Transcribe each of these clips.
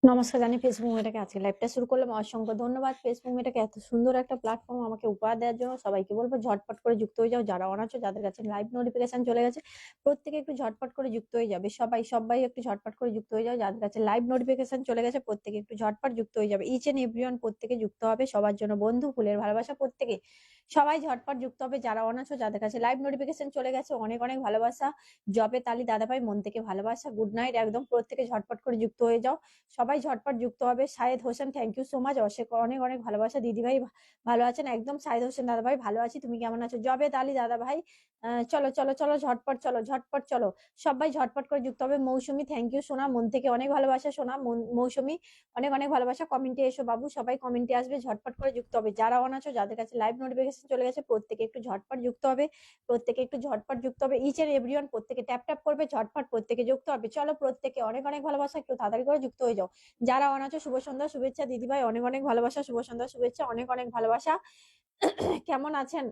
নমস্কার জানি ফেসবুক মেয়েটাকে আজকে লাইভটা শুরু করলাম। অসংখ্য ধন্যবাদ ফেসবুক মেয়েটাকে এত সুন্দর একটা প্ল্যাটফর্ম আমাকে উপহার দেওয়ার জন্য। সবাইকে বলবো ঝটপট করে যুক্ত হয়ে যাও। যারা অনাছো, যাদের কাছে লাইভ নোটিফিকেশন চলে গেছে, প্রত্যেকে একটু ঝটপট করে যুক্ত হয়ে যাবে। সবাই একটু ঝটপট করে যুক্ত হয়ে যাও। যাদের কাছে লাইভ নোটিফিকেশন চলে গেছে, প্রত্যেকে একটু ঝটপট যুক্ত হয়ে যাবে। ইচ এন্ড এভরিওয়ান প্রত্যেকে যুক্ত হবে। সবার জন্য বন্ধু ফুলের ভালোবাসা প্রত্যেকে। সবাই ঝটপট যুক্ত হবে। যারা অনাছো, যাদের কাছে লাইভ নোটিফিকেশন চলে গেছে, অনেক অনেক ভালোবাসা। জবে তালি দাদাভাই মন থেকে ভালোবাসা। Good night. একদম প্রত্যেকে ঝটপট করে যুক্ত হয়ে যাও। সবাই ঝটপট যুক্ত হবে। Shahed Hossain, thank you so much. অনেক অনেক ভালোবাসা। দিদিভাই ভালো আছেন? একদম শাহেদ হোসেন দাদা ভাই ভালো আছি। তুমি কেমন আছো? জবেদ আলী দাদা ভাই চলো চলো চলো ঝটপট চলো ঝটপট চলো। সবাই ঝটপট করে যুক্ত হবে। মৌসুমী, থ্যাংক ইউ সোনা, মন থেকে অনেক ভালোবাসা সোনা। মৌসুমী, অনেক অনেক ভালোবাসা। কমেন্টে এসো বাবু, সবাই কমেন্টে আসবে। ঝটপট করে যুক্ত হবে। যারা অন আছো, যাদের কাছে লাইভ নোটিফিকেশন চলে গেছে, প্রত্যেকে একটু ঝটপট যুক্ত হবে। প্রত্যেকে একটু ঝটপট যুক্ত হবে। ইচ এন্ড এভরিওয়ান প্রত্যেকে ট্যাপ ট্যাপ করবে। ঝটপট প্রত্যেকে যুক্ত হবে। চলো প্রত্যেকে অনেক অনেক ভালোবাসা। একটু তাড়াতাড়ি করে যুক্ত হয়ে যাও। যারা অন আছো, শুভ সন্ধ্যা শুভেচ্ছা। দিদিভাই অনেক অনেক ভালোবাসা। শুভ সন্ধ্যা শুভেচ্ছা। অনেক অনেক ভালোবাসা। কেমন আছেন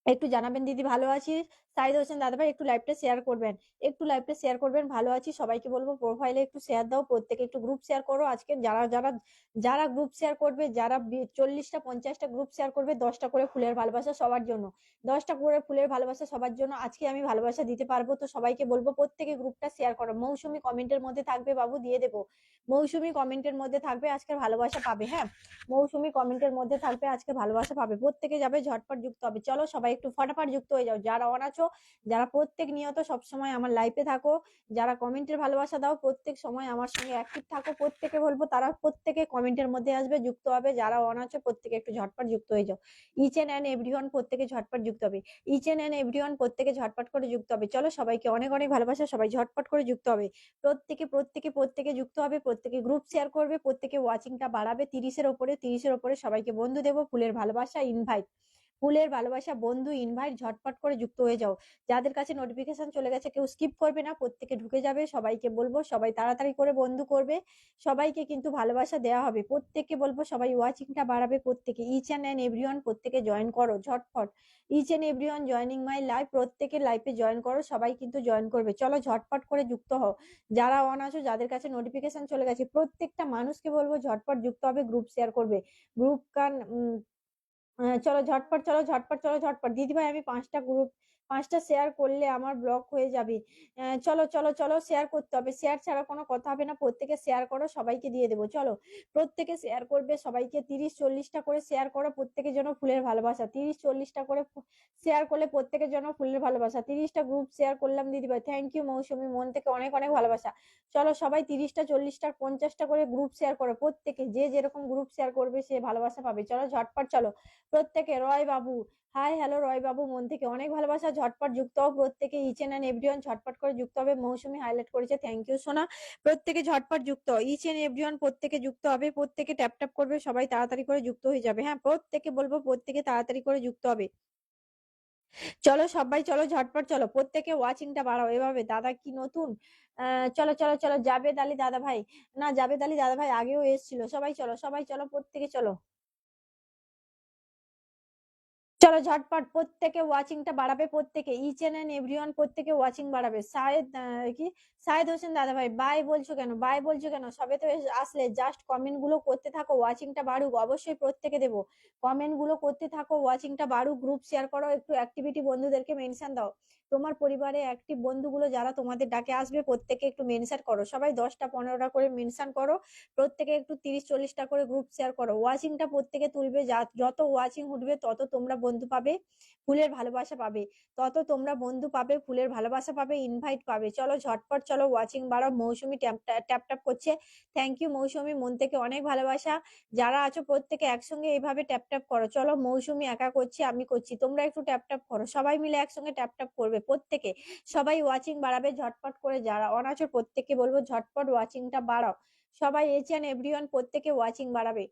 একটু জানাবেন। দিদি ভালো আছি। সাইদ হোসেন দাদাভাই একটু লাইভটা শেয়ার করবেন। একটু লাইভটা শেয়ার করবেন। ভালো আছি। সবাইকে বলবো প্রোফাইলে একটু শেয়ার দাও। প্রত্যেকে একটু গ্রুপ শেয়ার করো। আজকে যারা যারা যারা গ্রুপ শেয়ার করবে, যারা 40টা 50টা গ্রুপ শেয়ার করবে, 10টা করে ফুলের ভালোবাসা সবার জন্য। 10টা করে ফুলের ভালোবাসা সবার জন্য আজকে আমি ভালোবাসা দিতে পারবো। তো সবাইকে বলবো প্রত্যেকে গ্রুপটা শেয়ার করো। মৌসুমী কমেন্টের মধ্যে থাকবে বাবু, দিয়ে দেবো। মৌসুমী কমেন্টের মধ্যে থাকবে, আজকে ভালোবাসা পাবে। হ্যাঁ, মৌসুমী কমেন্টের মধ্যে থাকবে, আজকে ভালোবাসা পাবে। প্রত্যেকে যাবে, ঝটপট যুক্ত হবে। চলো সবাই একটু ফটাফট যুক্ত হয়ে যাও। যারা অন আছো, যারা প্রত্যেক নিয়ত সবসময় আমার লাইফে থাকো, যারা কমেন্টের ভালোবাসা দাও, প্রত্যেক সময় আমার সঙ্গে অ্যাক্টিভ থাকো, প্রত্যেকে বলবো তারা প্রত্যেকে কমেন্টের মধ্যে আসবে, যুক্ত হবে। যারা অন আছো প্রত্যেকে একটু ঝটপট যুক্ত হয়ে যাও। ইচ এন্ড এভরিওয়ান প্রত্যেকে ঝটপট যুক্ত হবে। ইচ এন্ড এভরিওয়ান প্রত্যেকে ঝটপট করে যুক্ত হবে। চলো সবাইকে অনেক অনেক ভালোবাসা। সবাই ঝটপট করে যুক্ত হবে। প্রত্যেকে যুক্ত হবে। প্রত্যেকে গ্রুপ শেয়ার করবে। প্রত্যেকে ওয়াচিংটা বাড়াবে। 30-এর ওপরে সবাইকে বন্ধু দেবো। ফুলের ভালোবাসা ইনভাইট, ফুলের ভালোবাসা বন্ধু ইনভাইট। ঝটপট করে যুক্ত হয়ে যাও। যাদের কাছে নোটিফিকেশন চলে গেছে কেউ স্কিপ করবে না, প্রত্যেকে ঢুকে যাবে। সবাইকে বলবো সবাই তাড়াতাড়ি করে বন্ধু করবে। সবাইকে কিন্তু ভালোবাসা দেওয়া হবে। প্রত্যেককে বলবো সবাই ওয়াচিংটা বাড়াবে। প্রত্যেকে ইচ এন্ড এভরিওয়ান প্রত্যেকে জয়েন করো ঝটপট। Each and everyone joining my live, প্রত্যেকে লাইভে জয়েন করো। সবাই কিন্তু জয়েন করবে। চলো ঝটপট করে যুক্ত হও। যারা অন আছো, যাদের কাছে নোটিফিকেশন চলে গেছে, প্রত্যেকটা মানুষকে বলবো ঝটপট যুক্ত হবে, গ্রুপ শেয়ার করবে। গ্রুপ কান চলো ঝটপট, চলো ঝটপট, চলো ঝটপট। দিদিভাই আমি 5টা শেয়ার করলে আমার ব্লক হয়ে যাবে। চলো চলো চলো, শেয়ার করতে হবে। শেয়ার ছাড়া কোনো কথা হবে না। প্রত্যেকে শেয়ার করো, সবাইকে দিয়ে দেবো। চলো প্রত্যেকে শেয়ার করবে। সবাইকে 30-40টা করে শেয়ার করো। প্রত্যেকের জন্য ফুলের ভালোবাসা। 30-40টা করে শেয়ার করলে প্রত্যেকের জন্য ফুলের ভালোবাসা। 30টা গ্রুপ শেয়ার করলাম দিদিভাই, থ্যাংক ইউ মৌসুমী, মন থেকে অনেক অনেক ভালোবাসা। চলো সবাই 30টা 40টা 50টা করে গ্রুপ শেয়ার করো। প্রত্যেকে যে যেরকম গ্রুপ শেয়ার করবে সে ভালোবাসা পাবে। চলো ঝটপট চলো প্রত্যেকে। রয় বাবু, হাই হ্যালো রয় বাবু, মন থেকে অনেক ভালোবাসা। ঝটপট যুক্ত হও। প্রত্যেকে ইচ এন্ড এভরিওয়ান ঝটপট করে যুক্ত হবে। মৌসুমী হাইলাইট করেছে, থ্যাংক ইউ সোনা। প্রত্যেকে ঝটপট যুক্ত হও। ইচ এন্ড এভরিওয়ান প্রত্যেকে যুক্ত হবে। প্রত্যেকে ট্যাপ ট্যাপ করবে। সবাই তাড়াতাড়ি করে যুক্ত হয়ে যাবে। হ্যাঁ, প্রত্যেকে বলবো প্রত্যেকে তাড়াতাড়ি করে যুক্ত হবে। চলো সবাই চলো ঝটপট চলো। প্রত্যেকে ওয়াচিংটা বাড়াও। এভাবে দাদা কি নতুন? চলো চলো চলো। জাবেদ আলী দাদা ভাই, না জাবেদ আলী দাদা ভাই আগেও এসেছিল। সবাই চলো, সবাই চলো, প্রত্যেকে চলো। চলো ঝটপট প্রত্যেকে ওয়াচিংটা বাড়াবে। প্রত্যেকে ইচ এন্ড এভরিওয়ান প্রত্যেকে ওয়াচিং বাড়াবে। সায়েদ হোসেন দাদা ভাই বাই বলছো কেন? বাই বলছো কেন? সবে তো আসলে, জাস্ট কমেন্ট গুলো করতে থাকো। ওয়াচিংটা বাড়ুক। অবশ্যই প্রত্যেকে দেবো। কমেন্ট গুলো করতে থাকো। ওয়াচিংটা বাড়ুক। গ্রুপ শেয়ার করো। একটু অ্যাক্টিভিটি বন্ধুদেরকে মেনশন দাও। তোমার পরিবারে অ্যাক্টিভ বন্ধুগুলো যারা তোমাদের ডাকে আসবে, প্রত্যেকে একটু মেনশন করো। সবাই 10টা 15টা করে মেনশন করো। প্রত্যেকে একটু 30-40টা করে গ্রুপ শেয়ার করো। ওয়াচিংটা প্রত্যেকে তুলবে। যত ওয়াচিং উঠবে তত তোমরা বন্ধু পাবে, ফুলের ভালোবাসা পাবে। তত তোমরা বন্ধু পাবে, ফুলের ভালোবাসা পাবে, ইনভাইট পাবে। চলো ঝটপট চলো, ওয়াচিং বাড়াও। মৌসুমী ট্যাপ ট্যাপ করছে, থ্যাংক ইউ মৌসুমী, মন থেকে অনেক ভালোবাসা। যারা আছো প্রত্যেকে একসঙ্গে এইভাবে ট্যাপ ট্যাপ করো। চলো মৌসুমী একা করছি, আমি করছি, তোমরা একটু ট্যাপ ট্যাপ করো। সবাই মিলে একসঙ্গে ট্যাপ ট্যাপ করবে। প্রত্যেকে সবাই ওয়াচিং বাড়াবে ঝটপট করে। যারা অন আছো প্রত্যেককে বলবো ঝটপট ওয়াচিংটা বাড়াও। সবাই এইচ এন্ড এভরিওয়ান প্রত্যেকে ওয়াচিং বাড়াবে।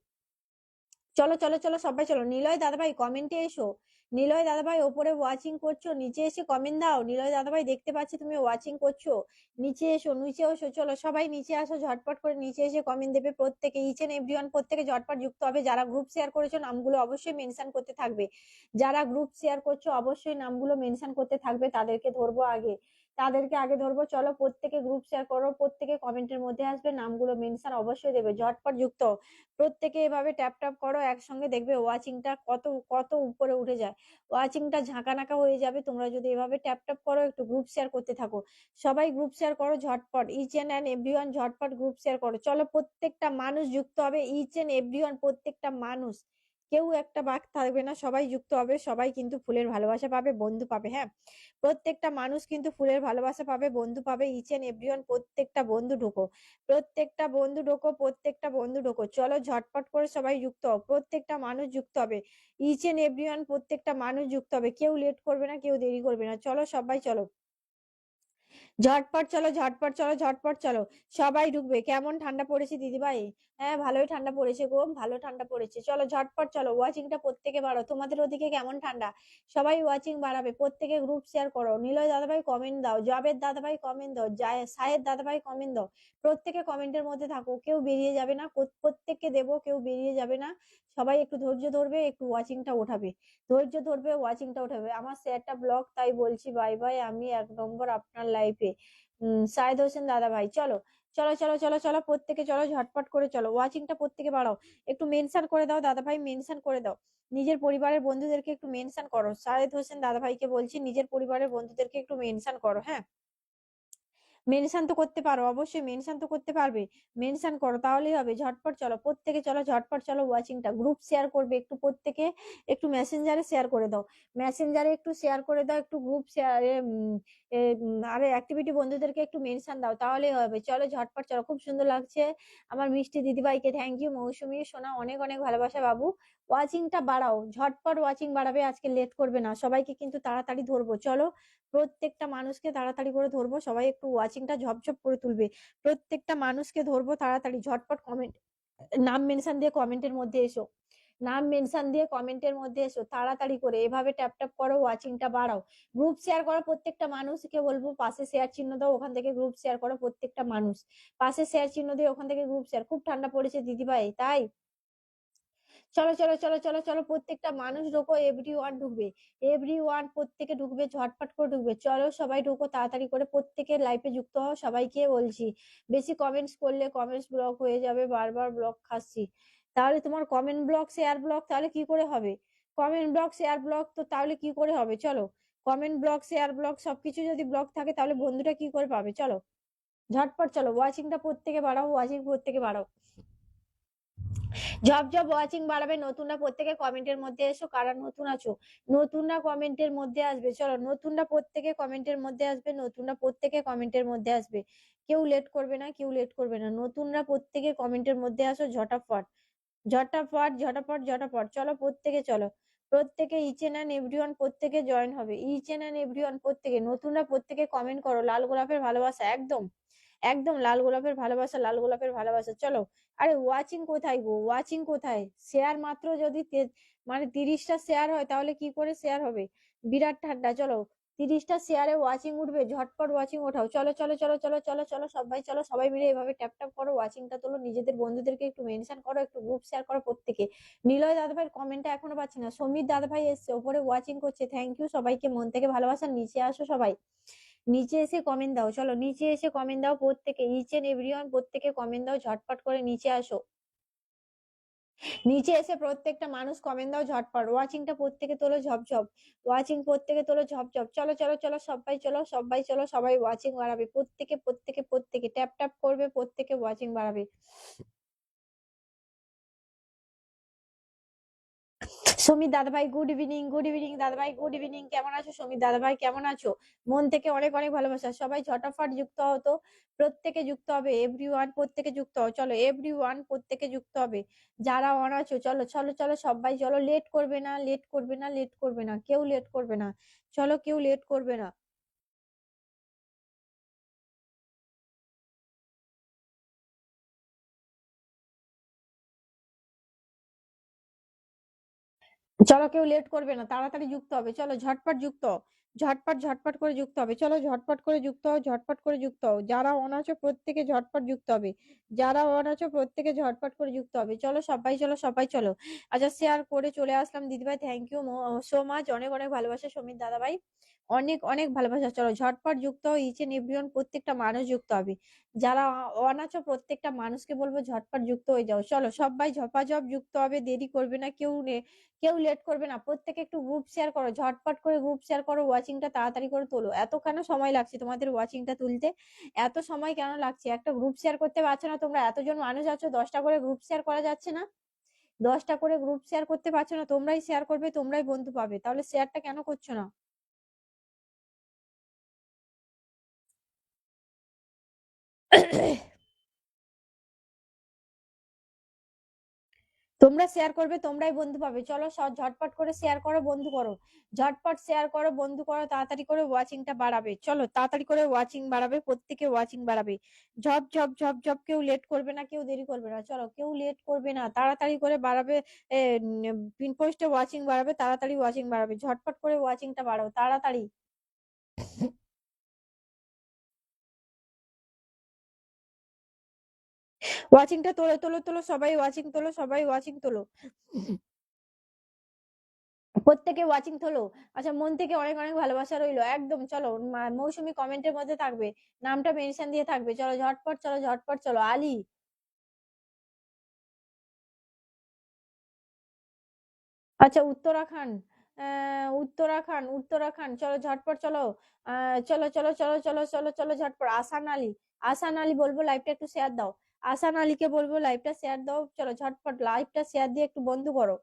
চলো চলো চলো সবাই চলো। নিলয় দাদাভাই কমেন্টে এসো। নিলয় দাদাভাই ওপরে ওয়াচিং করছো, নিচে এসে কমেন্ট দাও। নিলয় দাদাভাই দেখতে পাচ্ছি তুমি ওয়াচিং করছো। নিচে এসো, নিচে এসো। চলো সবাই নিচে আসো, ঝটপট করে নিচে এসে কমেন্ট দেবে। প্রত্যেকে ইচ এন্ড এভরিওয়ান প্রত্যেকে ঝটপট যুক্ত হবে। যারা গ্রুপ শেয়ার করেছো নামগুলো অবশ্যই মেনশন করতে থাকবে। যারা গ্রুপ শেয়ার করছো অবশ্যই নামগুলো মেনশন করতে থাকবে, তাদেরকে ধরবো আগে। তাদেরকে আগে ধরবো। চলো প্রত্যেকে গ্রুপ শেয়ার করো, প্রত্যেকে কমেন্টের মধ্যে আসবে, নামগুলো মেনশন অবশ্যই দেবে, ঝটপট যুক্ত হও। প্রত্যেকে এভাবে ট্যাপ ট্যাপ করো, একসঙ্গে দেখবে ওয়াচিংটা কত কত উপরে উঠে যায়, ওয়াচিংটা ঝাঁকানাকা হয়ে যাবে তোমরা যদি এভাবে ট্যাপ ট্যাপ করো, একটু গ্রুপ শেয়ার করতে থাকো। সবাই গ্রুপ শেয়ার করো ঝটপট, ইচ এন্ড এভরিওয়ান ঝটপট গ্রুপ শেয়ার করো। চলো প্রত্যেকটা মানুষ যুক্ত হবে, ইচ এন্ড এভরিওয়ান প্রত্যেকটা মানুষ, কেউ একটা বাদ থাকবে না, সবাই যুক্ত হবে। সবাই কিন্তু ফুলের ভালোবাসা পাবে, বন্ধু পাবে। হ্যাঁ, প্রত্যেকটা মানুষ কিন্তু ফুলের ভালোবাসা পাবে, বন্ধু পাবে, ইচ এন্ড এভরিওয়ান প্রত্যেকটা বন্ধু ঢোকো, প্রত্যেকটা বন্ধু ঢোকো, প্রত্যেকটা বন্ধু ঢোকো। চলো ঝটপট করে সবাই যুক্ত হও, প্রত্যেকটা মানুষ যুক্ত হবে, ইচ এন্ড এভরিওয়ান প্রত্যেকটা মানুষ যুক্ত হবে, কেউ লেট করবে না, কেউ দেরি করবে না। চলো সবাই চলো, ঝটপট চলো, ঝটপট চলো, ঝটপট চলো, সবাই ঢুকবে। কেমন ঠান্ডা পড়েছে দিদিভাই? হ্যাঁ ভালোই ঠান্ডা পড়েছে গো, ভালো ঠান্ডা পড়েছে। চলো ঝটপট চলো, ওয়াচিংটা প্রত্যেকে বাড়ো। তোমাদের ওদিকে কেমন ঠান্ডা? সবাই ওয়াচিং বাড়াবে, প্রত্যেকে গ্রুপ শেয়ার করো। নিলয় দাদাভাই কমেন্ট দাও, জাবেদ দাদাভাই কমেন্ট দাও, সাহেদ দাদাভাই কমেন্ট দাও। প্রত্যেকে কমেন্টের মধ্যে থাকো, কেউ বেরিয়ে যাবে না, প্রত্যেককে দেবো, কেউ বেরিয়ে যাবে না। সবাই একটু ধৈর্য ধরবে, একটু ওয়াচিংটা ওঠাবে, ধৈর্য ধরবে, ওয়াচিংটা উঠাবে। আমার শেয়ারটা ব্লক, তাই বলছি বাই বাই, আমি 1 নম্বর আপনার লাইফে। সাইদ হোসেন দাদা ভাই, চলো চলো চলো চলো চলো, প্রত্যেকে চলো, ঝটপট করে চলো, ওয়াচিংটা প্রত্যেকে বাড়াও। একটু মেনশন করে দাও দাদা ভাই, মেনশন করে দাও, নিজের পরিবারের বন্ধুদেরকে একটু মেনশন করো। সাইদ হোসেন দাদা ভাইকে বলছি, নিজের পরিবারের বন্ধুদেরকে একটু মেনশন করো। হ্যাঁ, মেনশন তো করতে পারো, অবশ্যই মেনশন তো করতে পারবে, মেনশন করো তাহলেই হবে। ঝটপট চলো, প্রত্যেকে চলো, ঝটপট চলো, ওয়াচিংটা গ্রুপ শেয়ার করবে, একটু প্রত্যেকে একটু মেসেঞ্জারে শেয়ার করে দাও, মেসেঞ্জারে একটু শেয়ার করে দাও, একটু গ্রুপ শেয়ারে আরে অ্যাক্টিভিটি বন্ধুদেরকে একটু মেনশন দাও, তাহলেই হবে। চলো ঝটপট চলো, খুব সুন্দর লাগছে আমার মিষ্টি দিদিভাইকে, থ্যাংক ইউ মৌসুমী সোনা, অনেক অনেক ভালোবাসা বাবু। ওয়াচিংটা বাড়াও, ঝটপট ওয়াচিং বাড়াবে, আজকে লেট করবে না, সবাইকে কিন্তু তাড়াতাড়ি ধরবো। চলো প্রত্যেকটা মানুষকে তাড়াতাড়ি করে ধরবো, সবাই একটু ওয়াচিংটা ঝপঝপ করে তুলবে, প্রত্যেকটা মানুষকে ধরবো তাড়াতাড়ি, ঝটপট কমেন্ট, নাম মেনশন দিয়ে কমেন্টের মধ্যে এসো, নাম মেনশন দিয়ে কমেন্টের মধ্যে এসো, তাড়াতাড়ি করে এভাবে ট্যাপ ট্যাপ করো, ওয়াচিংটা বাড়াও। গ্রুপ শেয়ার করো, প্রত্যেকটা মানুষকে বলবো পাশে শেয়ার চিহ্ন দাও, ওখান থেকে গ্রুপ শেয়ার করো, প্রত্যেকটা মানুষ পাশে শেয়ার চিহ্ন দিয়ে ওখান থেকে গ্রুপ শেয়ার। খুব ঠান্ডা পড়েছে দিদিভাই, তাই চলো চলো চলো চলো চলো, প্রত্যেকটা মানুষ ঢোকো, এভরিওয়ান ঢুকবে, এভরিওয়ান প্রত্যেকে ঢুকবে, ঝটপট করে ঢুকবে। চলো সবাই ঢোকো তাড়াতাড়ি করে, প্রত্যেকের লাইফে যুক্ত হও, সবাইকে বলছি। বেশি কমেন্টস করলে কমেন্টস ব্লক হয়ে যাবে, বারবার ব্লক খাচ্ছি। তাহলে তোমার কমেন্ট ব্লক, শেয়ার ব্লক, তাহলে কি করে হবে? কমেন্ট ব্লক, শেয়ার ব্লক, তো তাহলে কি করে হবে? চলো, কমেন্ট ব্লক, শেয়ার ব্লক সবকিছু যদি ব্লক থাকে, তাহলে বন্ধুটা কি করে পাবে? চলো ঝটপট চলো, ওয়াচিংটা প্রত্যেকে বাড়াও, ওয়াচিং প্রত্যেকে বাড়াও, জব জব ওয়াচিং বাড়াবে। নতুনরা প্রত্যেকে কমেন্টের মধ্যে এসো, কারা নতুন আছো, নতুনরা কমেন্টের মধ্যে আসবে। চলো নতুনরা প্রত্যেকে কমেন্টের মধ্যে আসবে, নতুনরা প্রত্যেকে কমেন্টের মধ্যে আসবে, কেউ লেট করবে না, কেউ লেট করবে না, নতুনরা প্রত্যেকে কমেন্টের মধ্যে আসো, ঝটাফট ঝটাফট ঝটাফট ঝটাফট। চলো প্রত্যেকে চলো, প্রত্যেকে ইচ এন্ড এভরিওয়ান প্রত্যেকে জয়েন হবে, ইচ এন্ড এভরিওয়ান প্রত্যেকে, নতুনরা প্রত্যেকে কমেন্ট করো, লাল গোলাপের ভালোবাসা, একদম একদম লাল গোলাপের ভালোবাসা, লাল গোলাপের ভালোবাসা। চলো, আরে ওয়াচিং কোথায় গো, ওয়াচিং কোথায়? শেয়ার মাত্র যদি মানে 30টা শেয়ার হয়, তাহলে কি করে শেয়ার হবে? বিরাট ঠান্ডা। চলো 30টা শেয়ারে ওয়াচিং উঠবে, ঝটপট ওয়াচিং ওঠাও। চলো চলো চলো চলো চলো চলো, সবাই চলো, সবাই মিলে এভাবে ট্যাপ ট্যাপ করো, ওয়াচিংটা তোলো, নিজেদের বন্ধুদেরকে একটু মেনশন করো, একটু গ্রুপ শেয়ার করো প্রত্যেকে। নিলয় দাদাভাইয়ের কমেন্টটা এখনো পাচ্ছি না, সমীর দাদাভাই এসছে ওপরে ওয়াচিং করছে, থ্যাংক ইউ সবাইকে, মন থেকে ভালোবাসা। নিচে আসো সবাই, নিচে এসে কমেন্ট দাও, চলো নিচে এসে কমেন্ট দাও প্রত্যেকে, ইচ এন্ড এভরিওয়ান প্রত্যেকে কমেন্ট দাও, ঝটপট করে নিচে আসো, নিচে এসে প্রত্যেকটা মানুষ কমেন্ট দাও ঝটপট, ওয়াচিংটা প্রত্যেকে তোলো ঝপঝপ, ওয়াচিং প্রত্যেকে তোলো ঝপঝপ। চলো চলো চলো, সবাই চলো, সবাই চলো, সবাই ওয়াচিং বাড়াবে, প্রত্যেকে প্রত্যেকে প্রত্যেকে ট্যাপ ট্যাপ করবে, প্রত্যেকে ওয়াচিং বাড়াবে। সমীর দাদাভাই গুড ইভিনিং, গুড ইভিনিং দাদাভাই, গুড ইভিনিং, কেমন আছো সমীর দাদাভাই, কেমন আছো? মন থেকে অনেক অনেক ভালোবাসা, সবাই ঝটাফট যুক্ত হতো, প্রত্যেকে যুক্ত হবে, এভরিওয়ান প্রত্যেকে যুক্ত হও, চলো এভরিওয়ান প্রত্যেকে যুক্ত হবে, যারা অন আছো চলো চলো চলো, সবাই চলো, লেট করবে না, লেট করবে না, লেট করবে না, কেউ লেট করবে না, চলো কেউ লেট করবে না। চলো কেউ লেট করবে না, তাড়াতাড়ি যুক্ত হবে, চলো ঝটপট যুক্ত হও। ঝটপট ঝটপট করে যুক্ত হবে। চলো ঝটপট করে যুক্ত হও, ঝটপট করে যুক্ত হও। যারা অন আছো প্রত্যেকে ঝটপট যুক্ত হবে। যারা অন আছো প্রত্যেকে ঝটপট করে যুক্ত হবে। চলো সবাই চলো, সবাই চলো। আচ্ছা শেয়ার করে চলে আসলাম দিদিভাই, থ্যাংক ইউ সো মাচ। অনেক অনেক ভালোবাসা সমীর দাদাভাই, অনেক অনেক ভালোবাসা। চলো ঝটপট যুক্ত হও, ইচ এন্ড এভরিওয়ান প্রত্যেকটা মানুষ যুক্ত হবে। যারা অন আছো প্রত্যেকটা মানুষকে বলবো ঝটপট যুক্ত হয়ে যাও। চলো সবাই ঝপাঝপ যুক্ত হবে, দেরি করবে না কেউ, কেউ লেট করবে না। প্রত্যেকে একটু গ্রুপ শেয়ার করো, ঝটপট করে গ্রুপ শেয়ার করো, ওয়াচিংটা তাড়াতাড়ি করে তোলো। এত কেন সময় লাগছে তোমাদের ওয়াচিংটা তুলতে? এত সময় কেন লাগছে? একটা গ্রুপ শেয়ার করতে পারছো না তোমরা? এতজন মানুষ আছো, 10টা করে গ্রুপ শেয়ার করা যাচ্ছে না? 10টা করে গ্রুপ শেয়ার করতে পারছো না? তোমরাই শেয়ার করবে, তোমরাই বন্ধু পাবে, তাহলে শেয়ারটা কেন করছো না? তোমরা শেয়ার করবে, তোমরাই বন্ধু পাবে। চলো ঝটপট করে শেয়ার করো, বন্ধু করো। ঝটপট শেয়ার করো, বন্ধু করো, তাড়াতাড়ি করে ওয়াচিংটা বাড়াবে। চলো তাড়াতাড়ি করে ওয়াচিং বাড়াবে, প্রত্যেকে ওয়াচিং বাড়াবে। ঝপ ঝপ ঝপ ঝপ, কেউ লেট করবে না, কেউ দেরি করবে না। চলো কেউ লেট করবে না, তাড়াতাড়ি করে বাড়াবে। পিন পোস্টে ওয়াচিং বাড়াবে, তাড়াতাড়ি ওয়াচিং বাড়াবে। ঝটপট করে ওয়াচিংটা বাড়াও তাড়াতাড়ি। ওয়াচিংটা তোলো তোলো তোলো, সবাই ওয়াচিং তোলো, সবাই ওয়াচিং তোলো। প্রত্যেকে ওয়াচিং তোলো। আচ্ছা মন থেকে অনেক অনেক ভালোবাসা রইলো একদম। চলো মৌসুমী কমেন্টের মধ্যে থাকবে, নামটা মেনশন দিয়ে থাকবে। চলো ঝটপট চলো, ঝটপট চলো। আলী, আচ্ছা উত্তরাখণ্ড, উত্তরাখণ্ড, উত্তরাখণ্ড, চলো ঝটপট চলো। চলো চলো চলো চলো চলো চলো ঝটপট। আসান আলী, আসান আলী বলবো লাইভটা একটু শেয়ার দাও। আসান আলীকে বলবো লাইভটা শেয়ার দাও। চলো ঝটপট লাইভটা শেয়ার দিয়ে একটু বন্ধু করো,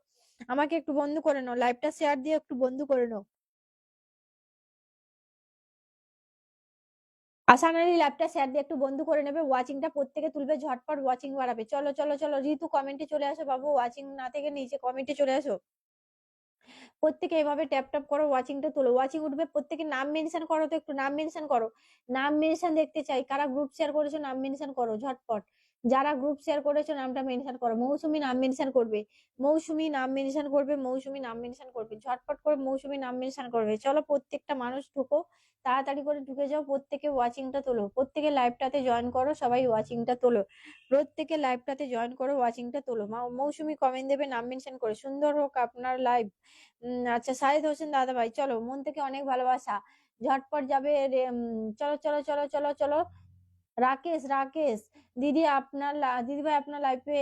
আমাকে একটু বন্ধু করে নাও, লাইভটা শেয়ার দিয়ে একটু বন্ধু করে নাও। আশা আলী ল্যাবটা শেয়ার দিয়ে একটু বন্ধ করে নেবে, ওয়াচিংটা প্রত্যেকে তুলবে, ঝটপট ওয়াচিং বাড়াবে। চলো চলো চলো, ঋতু কমেন্টে চলে আসো বাবু, ওয়াচিং না থেকে নিচে কমেন্টে চলে আসো। প্রত্যেকে এভাবে ট্যাপ ট্যাপ করো, ওয়াচিংটা তোলো। ওয়াচিং উঠবে, প্রত্যেকে নাম মেনশন করো তো, একটু নাম মেনশন করো। নাম মেনশন দেখতে চাই, কারা গ্রুপ শেয়ার করেছো নাম মেনশন করো ঝটপট। যারা গ্রুপ শেয়ার করেছো নামটা মেনশন করো। মৌসুমী নাম মেনশন করবে, মৌসুমী নাম মেনশন করবে, মৌসুমী নাম মেনশন করবে, ঝটপট করে মৌসুমী নাম মেনশন করবে। চলো প্রত্যেকটা মানুষ ঢুকো, তাড়াতাড়ি করে ঢুকে যাও। প্রত্যেকে ওয়াচিংটা তোলো, প্রত্যেকে লাইভটাতে জয়েন করো, সবাই ওয়াচিংটা তোলো। প্রত্যেকে লাইভটাতে জয়েন করো, ওয়াচিংটা তোলো। মৌসুমী কমেন্ট দেবে নাম মেনশন করে, সুন্দর হোক আপনার লাইভ। আচ্ছা সাইদ হোসেন দাদা ভাই, চলো মন থেকে অনেক ভালোবাসা। ঝটপট যাবে চলো চলো চলো চলো চলো। রাকেশ, রাকেশ দিদি আপনার দিদি ভাই আপনার লাইফে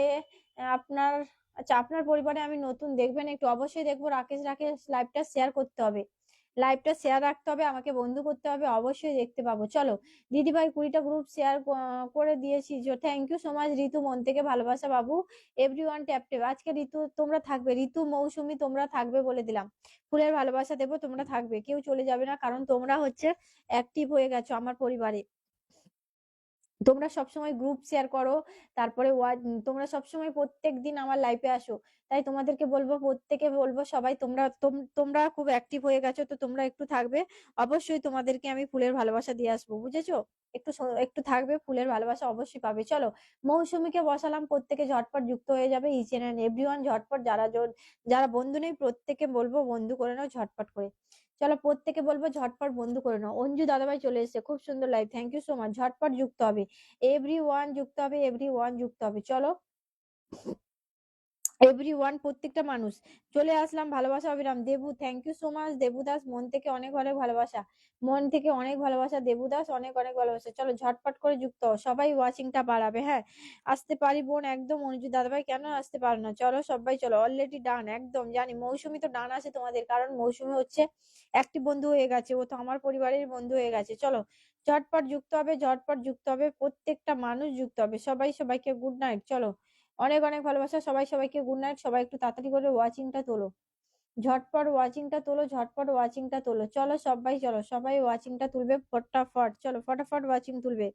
আপনার, আচ্ছা আপনার পরিবারে আমি নতুন, দেখবেন একটু? অবশ্যই দেখবো রাকেশ। রাকেশ লাইভটা শেয়ার করতে হবে, লাইভটা শেয়ার রাখতে হবে, আমাকে বন্ধু করতে হবে, অবশ্যই দেখতে পাবো। চলো দিদি ভাই 20টা গ্রুপ শেয়ার করে দিয়েছি। থ্যাংক ইউ সো মাচ ঋতু, মন থেকে ভালোবাসা বাবু। Everyone tap tap. আজকে ঋতু তোমরা থাকবে, ঋতু মৌসুমী তোমরা থাকবে বলে দিলাম। ফুলের ভালোবাসা দেবো, তোমরা থাকবে, কেউ চলে যাবে না, কারণ তোমরা হচ্ছে অ্যাক্টিভ হয়ে গেছো আমার পরিবারে। তোমরা সবসময় গ্রুপ শেয়ার করো, তারপরে তোমরা সবসময় প্রত্যেক দিন আমার লাইফে আসো। তাই তোমাদেরকে বলবো, প্রত্যেকে বলবো, সবাই তোমরা তোমরা খুব অ্যাক্টিভ হয়ে গেছো, তো তোমরা একটু থাকবে। অবশ্যই তোমাদেরকে আমি ফুলের ভালোবাসা দিয়ে আসবো, বুঝেছো? একটু থাকবে, ফুলের ভালোবাসা অবশ্যই পাবে। চলো মৌসুমীকে বসালাম, প্রত্যেকে ঝটপট যুক্ত হয়ে যাবে, ইচ এন্ড এভরিওয়ান ঝটপট। যারা বন্ধু নেই প্রত্যেকে বলবো বন্ধু করে নাও ঝটপট করে। চলো প্রত্যেকে বলবো ঝটপট বন্ধু করে নাও। অঞ্জু দাদাভাই চলে এসেছে, খুব সুন্দর live, thank you so much. ঝটপট যুক্ত হবে, এভরিওয়ান যুক্ত হবে, এভরিওয়ান যুক্ত হবে। চলো এভরিওয়ান প্রত্যেকটা মানুষ চলে আসলাম। ভালোবাসা অবিরাম। Debu, thank you so much Debu Das, মন থেকে অনেক অনেক ভালোবাসা, মন থেকে অনেক ভালোবাসা দেবু দাস, অনেক অনেক ভালোবাসা। চলো ঝটপট করে যুক্ত হও, সবাই ওয়াচিংটা বাড়াবে। হ্যাঁ আসতে পারি বোন একদম। অনুজিৎ দাদাভাই কেন আসতে পারো না? চলো সবাই চলো, অলরেডি ডান একদম। জানি মৌসুমী তো ডান আছে তোমাদের, কারণ মৌসুমী হচ্ছে একটি বন্ধু হয়ে গেছে, ও তো আমার পরিবারের বন্ধু হয়ে গেছে। চলো ঝটপট যুক্ত হবে, ঝটপট যুক্ত হবে, প্রত্যেকটা মানুষ যুক্ত হবে। সবাই সবাইকে গুড নাইট। চলো অনেক অনেক ভালোবাসা, সবাই সবাইকে গুড নাইট। সবাই একটু তাড়াতাড়ি করে ওয়াচিংটা তোলো, ঝটপট ওয়াচিংটা তোলো, ঝটপট ওয়াচিংটা তোলো। চলো সবাই চলো, সবাই ওয়াচিংটা তুলবে ফটাফট। চলো ফটাফট ওয়াচিং তুলবে।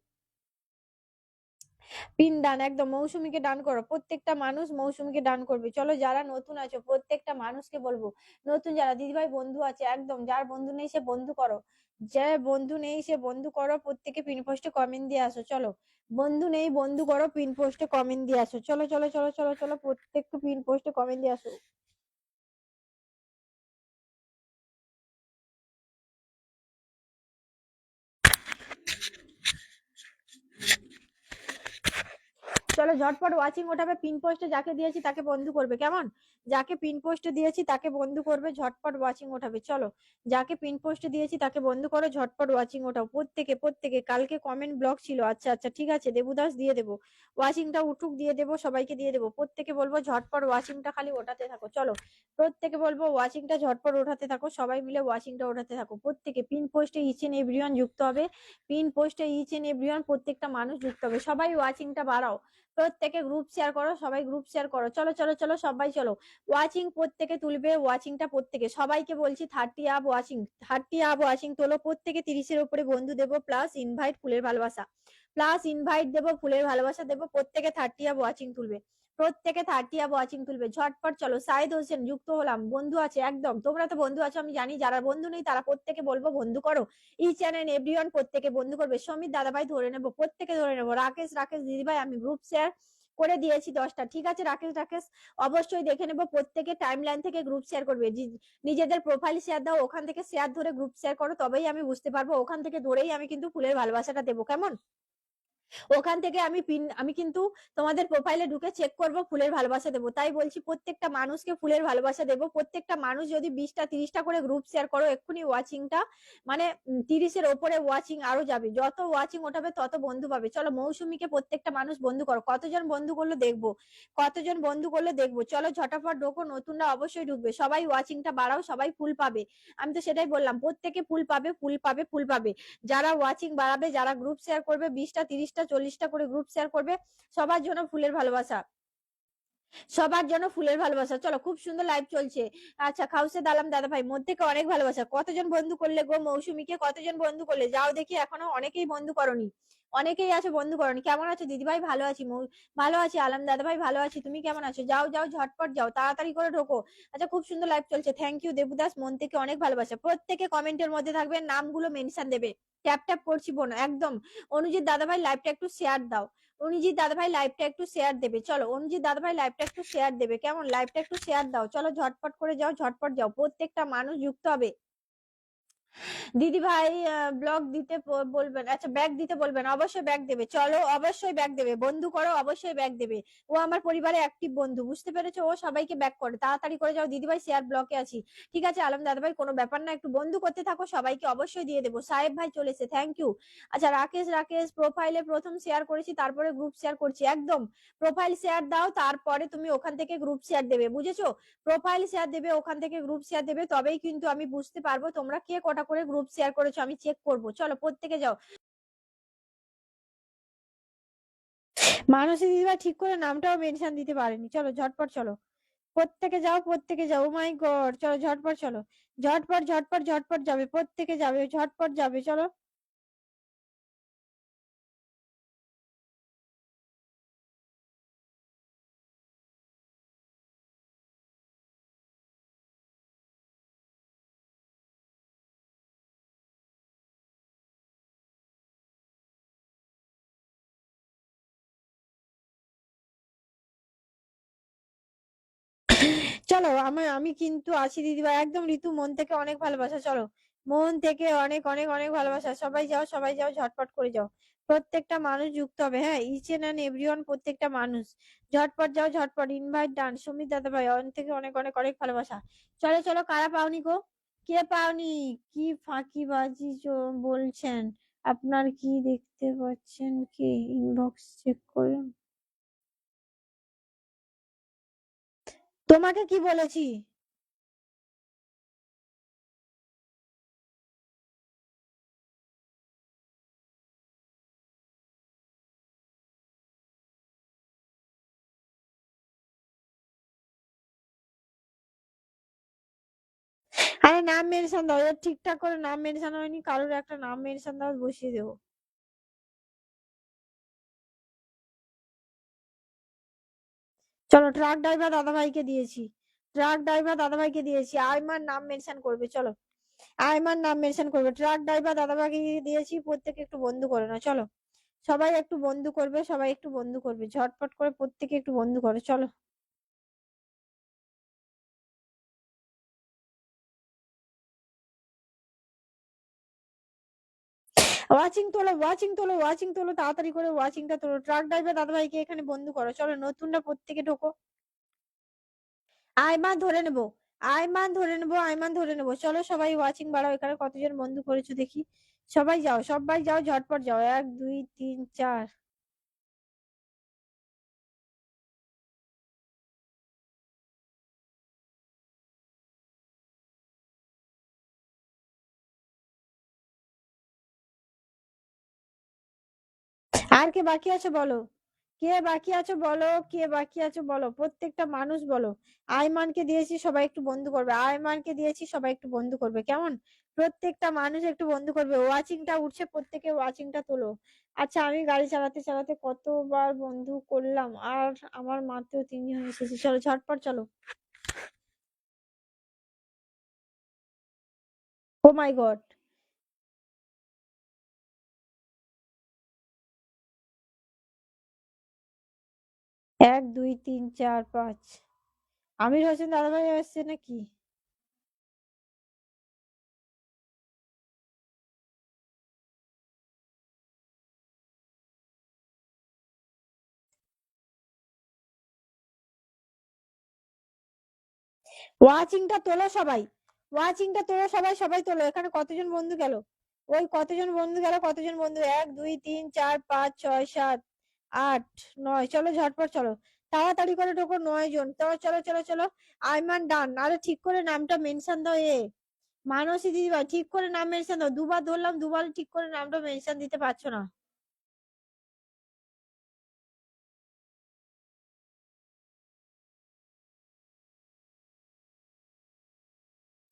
পিন ডান একদম, মৌসুমীকে ডান করো, প্রত্যেকটা মানুষ মৌসুমীকে ডান করবে। চলো যারা নতুন আছো প্রত্যেকটা মানুষকে বলবো, নতুন যারা দিদিভাই বন্ধু আছে একদম, যার বন্ধু নেই সে বন্ধু করো, যে বন্ধু নেই সে বন্ধু করো। প্রত্যেকে পিন পোস্টে কমেন্ট দিয়ে আসো। চলো বন্ধু নেই বন্ধু করো, পিন পোস্টে কমেন্ট দিয়ে আসো। চলো চলো চলো চলো চলো, প্রত্যেককে পিন পোস্টে কমেন্ট দিয়ে আসো। চলো ঝটপট ওয়াচিং ওঠাবে। পিন পোস্টে যাকে দিয়েছি তাকে বন্ধু করবে, কেমন? যাকে পিন পোস্টে দিয়েছি তাকে বন্ধু করবে, ঝটপট ওয়াচিং ওঠাবে। চলো যাকে পিন পোস্টে দিয়েছি তাকে বন্ধু করো, ঝটপট ওয়াচিং ওঠাও। প্রত্যেকে প্রত্যেকে কালকে কমেন্ট ব্লক ছিল, আচ্ছা আচ্ছা ঠিক আছে, দেবুদাস দিয়ে দেবো, ওয়াচিংটা উঠুক, দিয়ে দেবো, সবাইকে দিয়ে দেবো। প্রত্যেকে বলবো ঝটপট ওয়াচিংটা খালি ওঠাতে থাকো। চলো প্রত্যেকে বলবো ওয়াচিংটা ঝটপট ওঠাতে থাকো, সবাই মিলে ওয়াচিংটা ওঠাতে থাকো। প্রত্যেকে পিন পোস্টে ইচ এন্ড এভরিওয়ান যুক্ত হবে, পিন পোস্টে ইচ এন্ড এভরিওয়ান প্রত্যেকটা মানুষ যুক্ত হবে। সবাই ওয়াচিংটা বাড়াও, প্রত্যেকে গ্রুপ শেয়ার করো, সবাই গ্রুপ শেয়ার করো। চলো চলো চলো সবাই চলো, ওয়াচিং প্রত্যেকে তুলবে, ওয়াচিংটা প্রত্যেকে, সবাইকে বলছি 30 আপ ওয়াচিং, 30 আপ ওয়াচিং তোলো। প্রত্যেকে 30-এর উপরে বন্ধু দেবো, প্লাস ইনভাইট ফুলের ভালোবাসা, প্লাস ইনভাইট দেবো, ফুলের ভালোবাসা দেবো। প্রত্যেকে 30 আপ ওয়াচিং তুলবে, প্রত্যেকে 30 আপ ওয়াচিং তুলবে, ঝটপট চলো। সাইদ হোসেন যুক্ত হলাম, বন্ধু আছে একদম, তোমরা তো বন্ধু আছো আমি জানি, যারা বন্ধু নেই তারা প্রত্যেকে বলবো বন্ধু করো, ইচ এন্ড এভরিওয়ান প্রত্যেকে বন্ধু করবে। সমিত দাদাভাই ধরে নেবো, প্রত্যেকে ধরে নেবো। রাকেশ রাকেশ দিদিভাই আমি গ্রুপ শেয়ার করে দিয়েছি 10টা, ঠিক আছে রাকেশ রাকেশ অবশ্যই দেখে নেবো। প্রত্যেকে টাইম লাইন থেকে গ্রুপ শেয়ার করবে, নিজেদের প্রোফাইল শেয়ার দাও, ওখান থেকে শেয়ার ধরে গ্রুপ শেয়ার করো, তবেই আমি বুঝতে পারবো, ওখান থেকে ধরেই আমি কিন্তু ফুলের ভালোবাসাটা দেবো, কেমন? ওখান থেকে আমি কিন্তু তোমাদের প্রোফাইলে ঢুকে চেক করব, ফুলের ভালোবাসা দেবো। তাই বলছি প্রত্যেকটা মানুষকে ফুলের ভালোবাসা দেবো। প্রত্যেকটা মানুষ যদি 20টা 30টা করে গ্রুপ শেয়ার করো, এক্ষুনি ওয়াচিংটা মানে 30-এর ওপরে ওয়াচিং আরো যাবে, যত ওয়াচিং ওঠাবে তত বন্ধু পাবে। চলো মৌসুমীকে প্রত্যেকটা মানুষ বন্ধু করো, কতজন বন্ধু করলো দেখবো, কতজন বন্ধু করলো দেখবো। চলো ঝটাফট ঢোকো, নতুনরা অবশ্যই ঢুকবে, সবাই ওয়াচিংটা বাড়াও, সবাই ফুল পাবে। আমি তো সেটাই বললাম, প্রত্যেকে ফুল পাবে ফুল পাবে ফুল পাবে। যারা ওয়াচিং বাড়াবে, যারা গ্রুপ শেয়ার করবে, 20টা 30টা 40টা করে গ্রুপ শেয়ার করবে, সবার জন্য ফুলের ভালোবাসা, সবার জন্য ফুলের ভালোবাসা। চলো খুব সুন্দর লাইভ চলছে। আচ্ছা খাউসে দালাম দাদা ভাই, মধ্যে থেকে অনেক ভালোবাসা। কতজন বন্ধু করলে গো মৌসুমীকে, কতজন বন্ধু করলে যাও দেখি, এখনো অনেকেই বন্ধু করনি, অনেকেই আছো বন্ধু করনি। কেমন আছো দিদি ভাই? ভালো আছি, ভালো আছি। আলম দাদা ভাই ভালো আছি, তুমি কেমন আছো? যাও যাও ঝটপট যাও, তাড়াতাড়ি করে ঢোকো। আচ্ছা খুব সুন্দর লাইভ চলছে, থ্যাংক ইউ দেবুদাস, মন থেকে অনেক ভালোবাসা। প্রত্যেকে কমেন্টের মধ্যে থাকবে, নামগুলো মেনশন দেবে। ট্যাপ ট্যাপ করছি বোন একদম। অনুজিৎ দাদা ভাই লাইভটা একটু শেয়ার দাও, অনুজিৎ দাদা ভাই লাইভটা একটু শেয়ার দেবে। চলো অনুজিৎ দাদা ভাই লাইভটা একটু শেয়ার দেবে, কেমন? লাইভটা একটু শেয়ার দাও, চলো ঝটপট করে যাও, ঝটপট যাও, প্রত্যেকটা মানুষ যুক্ত হবে। দিদি ভাই ব্লগ দিতে বলবেন, আচ্ছা ব্যাগ দিতে বলবেন, অবশ্যই ব্যাগ দেবে। চলো অবশ্যই ব্যাগ দেবে, বন্ধু করো, অবশ্যই ব্যাগ দেবে। ও আমার পরিবারে অ্যাক্টিভ বন্ধু, বুঝতে পেরেছো? ও সবাইকে ব্যাক করে, তাড়াতাড়ি করে যাও দিদি ভাই, শেয়ার ব্লকে আছি। ঠিক আছে আলম দাদা ভাই, কোনো ব্যাপার না, একটু বন্ধু করতে থাকো, সবাইকে অবশ্যই দিয়ে দেবো। সাহেব ভাই চলেছে, থ্যাংক ইউ। আচ্ছা রাকেশ রাকেশ প্রোফাইলে প্রথম শেয়ার করেছি, তারপরে গ্রুপ শেয়ার করছি, একদম। প্রোফাইল শেয়ার দাও, তারপরে তুমি ওখান থেকে গ্রুপ শেয়ার দেবে, বুঝেছো? প্রোফাইল শেয়ার দেবে, ওখান থেকে গ্রুপ শেয়ার দেবে, তবেই কিন্তু আমি বুঝতে পারবো তোমরা কে কটা করে গ্রুপ শেয়ার করেছো, আমি চেক করব। চলো প্রত্যেকে যাও। মানসী দিদিভাই ঠিক করে নামটাও মেনশন দিতে পারেনি, চলো ঝটপট চলো, প্রত্যেকে যাও প্রত্যেকে যাও। ও মাই গড, চলো ঝটপট চলো, ঝটপট ঝটপট ঝটপট যাবে, প্রত্যেকে যাবে, ঝটপট যাবে, চলো। চলো আমি কিন্তু আছি দিদিভাই, একদম ঋতু মন থেকে অনেক ভালোবাসা। চলো মন থেকে অনেক অনেক অনেক ভালোবাসা, সবাই যাও সবাই যাও, ঝটপট করে যাও। প্রত্যেকটা মানুষ যুক্ত হবে, হ্যাঁ ইচ এন্ড এভরিওয়ান প্রত্যেকটা মানুষ ঝটপট যাও, ঝটপট ইনভাইট ডান। সুমিত দাদা ভাই অনেক থেকে অনেক অনেক অনেক ভালোবাসা। চলো চলো, কারা পাওনি গো? কে পাওনি? কি ফাঁকিবাজি বলছেন? আপনার কি দেখতে পাচ্ছেন কি? ইনবক্স চেক করে। তোমাকে কি বলেছি? আরে নাম মেনশন দাও, এর ঠিকঠাক করে নাম মেনশন হয়নি, কারোর একটা নাম মেনশন দাও, বসিয়ে দেবো। চলো ট্রাক ড্রাইভার দাদাভাইকে দিয়েছি, ট্রাক ড্রাইভার দাদাভাইকে দিয়েছি, আইমান নাম মেনশন করবে, চলো আইমান নাম মেনশন করবে, ট্রাক ড্রাইভার দাদাভাইকে দিয়েছি। প্রত্যেকে একটু বন্ধু করে না, চলো সবাই একটু বন্ধু করবে, সবাই একটু বন্ধু করবে, ঝটপট করে প্রত্যেকে একটু বন্ধু করো, চলো। ওয়াচিং তোলো, ওয়াচিং তোলো, ওয়াচিং তোলো, তাড়াতাড়ি করে ওয়াচিংটা তোলো। ট্রাক ড্রাইভার দাদাভাইকে এখানে বন্ধু করো। চলো নতুনটা প্রত্যেকে ঢোকো। আইমান ধরে নেবো, আইমান ধরে নেবো, আইমান ধরে নেবো। চলো সবাই ওয়াচিং বাড়াও। এখানে কতজন বন্ধু করেছো দেখি। সবাই যাও, সবাই যাও, ঝটপট যাও। 1 2 3 4। আর কে বাকি আছে বলো, কে বাকি আছো বলো, কে বাকি আছো বলো, প্রত্যেকটা মানুষ বলো। আইমানকে দিয়েছি, সবাই একটু বন্ধু করবে। আইমানকে দিয়েছি, সবাই একটু বন্ধু করবে, কেমন? প্রত্যেকটা মানুষ একটু বন্ধু করবে। ওয়াচিংটা উঠছে, প্রত্যেকে ওয়াচিংটা তোলো। আচ্ছা, আমি গাড়ি চালাতে চালাতে কতবার বন্ধু করলাম, আর আমার মাত্র 3 জন এসেছে। চলো ঝটপট চলো। ও মাই গড। 1 2 3 4 5। আমির হোসেন দাদাভাই আসছে নাকি? ওয়াচিংটা তোলো সবাই, ওয়াচিংটা তোলো সবাই, সবাই তোলো। এখানে কতজন বন্ধু গেল? ওই কতজন বন্ধু গেল, কতজন বন্ধু? 1 2 3 4 5 6 7 8 9। চলো ঝটপট চলো, তাড়াতাড়ি করে ঢোকো। 9 জন। চলো চলো চলো চলো। আইমান ডান। আরে ঠিক করে নামটা মেনশন দাও। মানসী দিদিভাই ঠিক করে নাম মেনশন দাও। দুবার ধরলাম, দুবার ঠিক করে নামটা মেনশন দিতে পারছো না।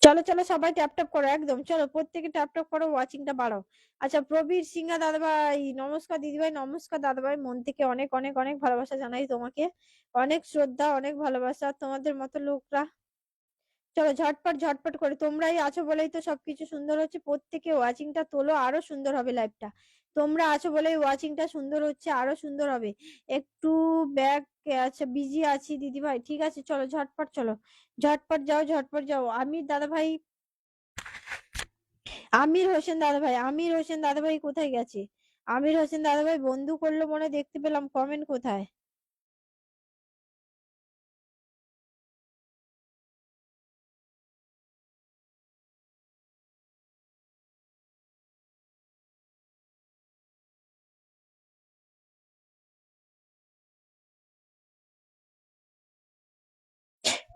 চলো চলো সবাই ট্যাপ ট্যাপ করো, একদম চলো প্রত্যেকে ট্যাপ ট্যাপ করো, ওয়াচিংটা বাড়াও। আচ্ছা, প্রবীর সিংহা দাদাভাই নমস্কার, দিদিভাই নমস্কার, দাদাভাই মন থেকে অনেক অনেক অনেক ভালোবাসা জানাই তোমাকে। অনেক শ্রদ্ধা, অনেক ভালোবাসা তোমাদের মতো লোকরা। চলো ঝটপট ঝটপট করে, তোমরাই আছো বলেই তো সবকিছু সুন্দর হচ্ছে। প্রত্যেকে ওয়াচিংটা তোলো, আরো সুন্দর হবে লাইভটা। তোমরা আছো বলেই ওয়াচিংটা সুন্দর হচ্ছে, আরো সুন্দর হবে। একটু ব্যাক। আচ্ছা, বিজি আছি দিদিভাই, ঠিক আছে চলো ঝটপট চলো। ঝটপট যাও, ঝটপট যাও। আমি দাদাভাই, আমির হোসেন দাদাভাই, আমির হোসেন দাদাভাই কোথায় গেছে? আমির হোসেন দাদাভাই বন্ধু করলো মনে দেখতে পেলাম, কমেন্ট কোথায়?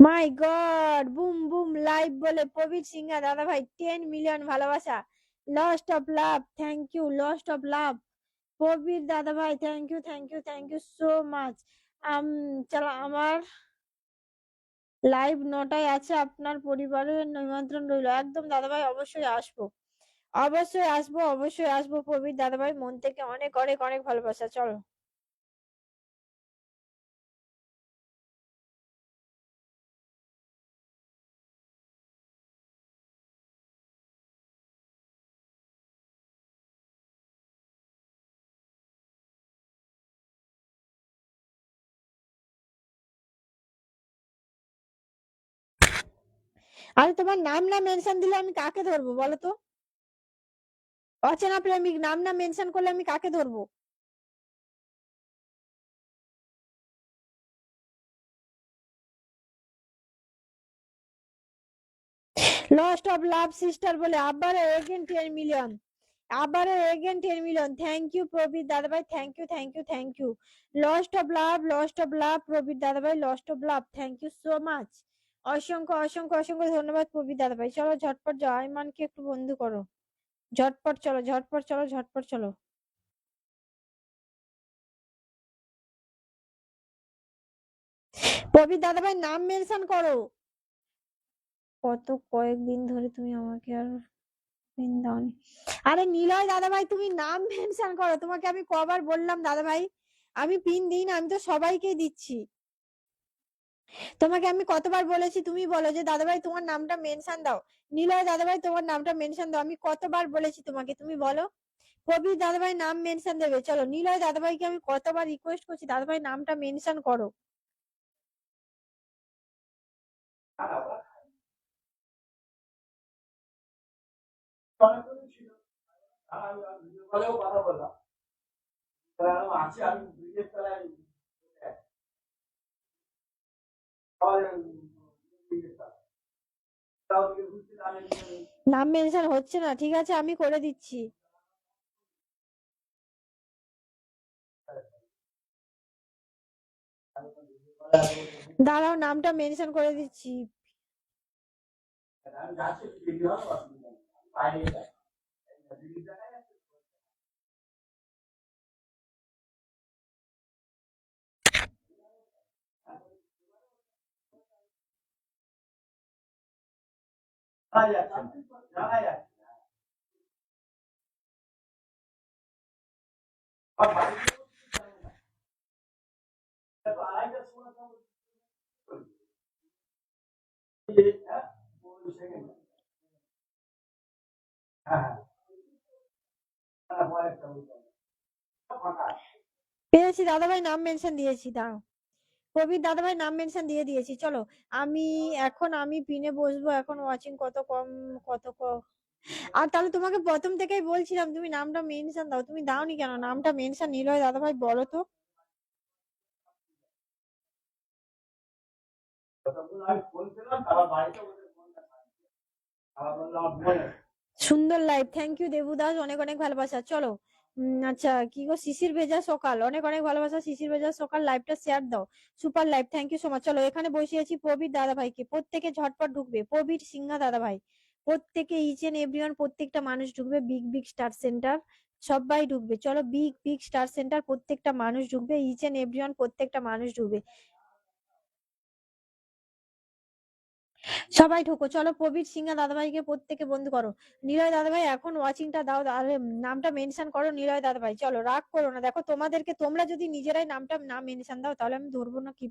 My god, boom boom live বলে প্রবীর সিংহা দাদাভাই 10 মিলিয়ন ভালোবাসা। Lost of love, thank you, lost of love. Prabir দাদাভাই thank you, thank you, thank you so much. আম চলো, আমার লাইভ 9টায় আছে, আপনার পরিবারের নিমন্ত্রণ রইলো। একদম দাদাভাই, অবশ্যই আসবো, অবশ্যই আসবো, অবশ্যই আসবো। প্রবীর দাদাভাই মন থেকে অনেক অনেক অনেক ভালোবাসা। চলো। আরে তোমার নাম না মেনশন দিলে আমি কাকে ধরবো বলো তো? অচেনা প্রেমিক নাম না মেনশন করলে আমি কাকে ধরবো? লস্ট অফ লাভ সিস্টার বলে আবার এগেন 10 মিলিয়ন, আবার again 10 million. Thank you Prabir দাদাভাই, thank you, thank you, thank you. Lost of love, lost of love Prabir দাদাভাই, lost of love, thank you so much. অসংখ্য অসংখ্য অসংখ্য ধন্যবাদ প্রবীর দাদাভাই। চলো ঝটপট যাও, আইমানকে একটু বন্ধু করো। ঝটপট চলো, ঝটপট চলো, ঝটপট চলো। প্রবীর দাদাভাই নাম মেনশন করো। কত কয়েকদিন ধরে তুমি আমাকে আর পিন দাওনি। আরে নিলয় দাদাভাই তুমি নাম মেনশন করো, তোমাকে আমি কবার বললাম দাদাভাই? আমি পিন দিই না, আমি তো সবাইকেই দিচ্ছি। তোমাকে আমি কতবার বলেছি, তুমি বলো যে দাদাভাই তোমার নামটা মেনশন দাও। নিলয় দাদাভাই তোমার নামটা মেনশন দাও, আমি কতবার বলেছি তোমাকে, তুমি বলো। প্রবীর দাদাভাই নাম মেনশন দেবে, চলো। নিলয় দাদাভাইকে আমি কতবার রিকোয়েস্ট করছি, দাদাভাই নামটা মেনশন করো। নাম মেনশন হচ্ছে না, ঠিক আছে আমি করে দিচ্ছি। দাঁড়াও, নামটা মেনশন করে দিচ্ছি। পেয়েছি দাদাভাই, নাম মেনশন দিয়েছি, দাঁড়াও। প্রবীর দাদাভাই নাম মেনশন দিয়ে দিয়েছি। চলো আমি আমি পিনে বসবো এখন। ওয়াচিং কত কম, কত কম। আর তাহলে তোমাকে প্রথম থেকেই বলছিলাম তুমি নামটা মেনশন দাও, তুমি দাওনি কেন নামটা মেনশন? নিলয় দাদাভাই বলো তো। সুন্দর লাইভ, থ্যাংক ইউ দেবুদাস, অনেক অনেক ভালোবাসা। চলো আচ্ছা কি গো, শিশির ভেজা সকাল, অনেক অনেক ভালোবাসা। শিশির ভেজা সকাল, লাইভটা শেয়ার দাও। Super live, thank you so much. চলো এখানে বসিয়েছি প্রবীর দাদা ভাইকে, প্রত্যেকে ঝটপট ঢুকবে। প্রবীর সিংহা দাদা ভাই, প্রত্যেকে ইচ এন্ড এভরিওয়ান, প্রত্যেকটা মানুষ ঢুকবে। বিগ বিগ স্টার সেন্টার সবাই ঢুকবে। চলো বিগ বিগ স্টার সেন্টার প্রত্যেকটা মানুষ ঢুকবে। ইচ এন্ড এভরিওয়ান প্রত্যেকটা মানুষ ঢুকবে। সবাই ঢোকো, চলো প্রবীর সিংহা দাদাভাইকে প্রত্যেকে বন্ধু করো। নিলয় দাদাভাই এখন ওয়াচিংটা দাও, আরে নামটা মেনশন করো নিলয় দাদাভাই। চলো রাগ করো না, দেখো তোমাদেরকে, তোমরা যদি নিজেরাই নামটা না মেনশন দাও তাহলে আমি ধরবো না, কি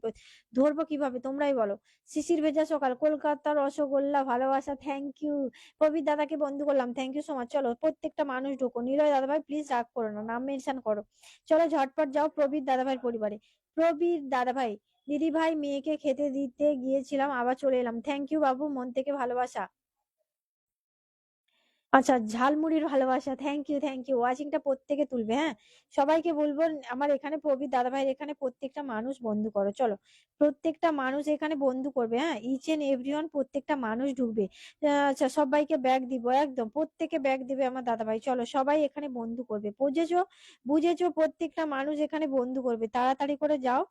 ধরবো কিভাবে তোমরাই বলো। শিশির ভেজা সকাল, কলকাতার রসগোল্লা, ভালোবাসা, থ্যাংক ইউ। প্রবীর দাদাকে বন্ধু করলাম, থ্যাংক ইউ সো মাচ। চলো প্রত্যেকটা মানুষ ঢোকো। নিলয় দাদাভাই প্লিজ রাগ করো না, নাম মেনশন করো। চলো ঝটপট যাও প্রবীর দাদাভাইয়ের পরিবারে। প্রবীর দাদাভাই, দিদি ভাই মেয়েকে খেতে দিতে গিয়েছিলাম, আবার চলে এলাম। থ্যাংক ইউ বাবু, মন থেকে ভালোবাসা। আচ্ছা ঝালমুড়ির ভালোবাসা, থ্যাংক ইউ থ্যাংক ইউ। ওয়াচিংটা প্রত্যেকে তুলবে, হ্যাঁ সবাইকে বলবো। আমার এখানে প্রবীর দাদা ভাইয়ের এখানে প্রত্যেকটা মানুষ বন্ধু করো। চলো প্রত্যেকটা মানুষ এখানে বন্ধু করবে, হ্যাঁ ইচ এন্ড এভরিওয়ান প্রত্যেকটা মানুষ ঢুকবে। আচ্ছা সবাইকে ব্যাগ দিব, একদম প্রত্যেকে ব্যাগ দিবে আমার দাদা ভাই। চলো সবাই এখানে বন্ধু করবে, বুঝেছো? বুঝেছো, প্রত্যেকটা মানুষ এখানে বন্ধু করবে, তাড়াতাড়ি করে যাও।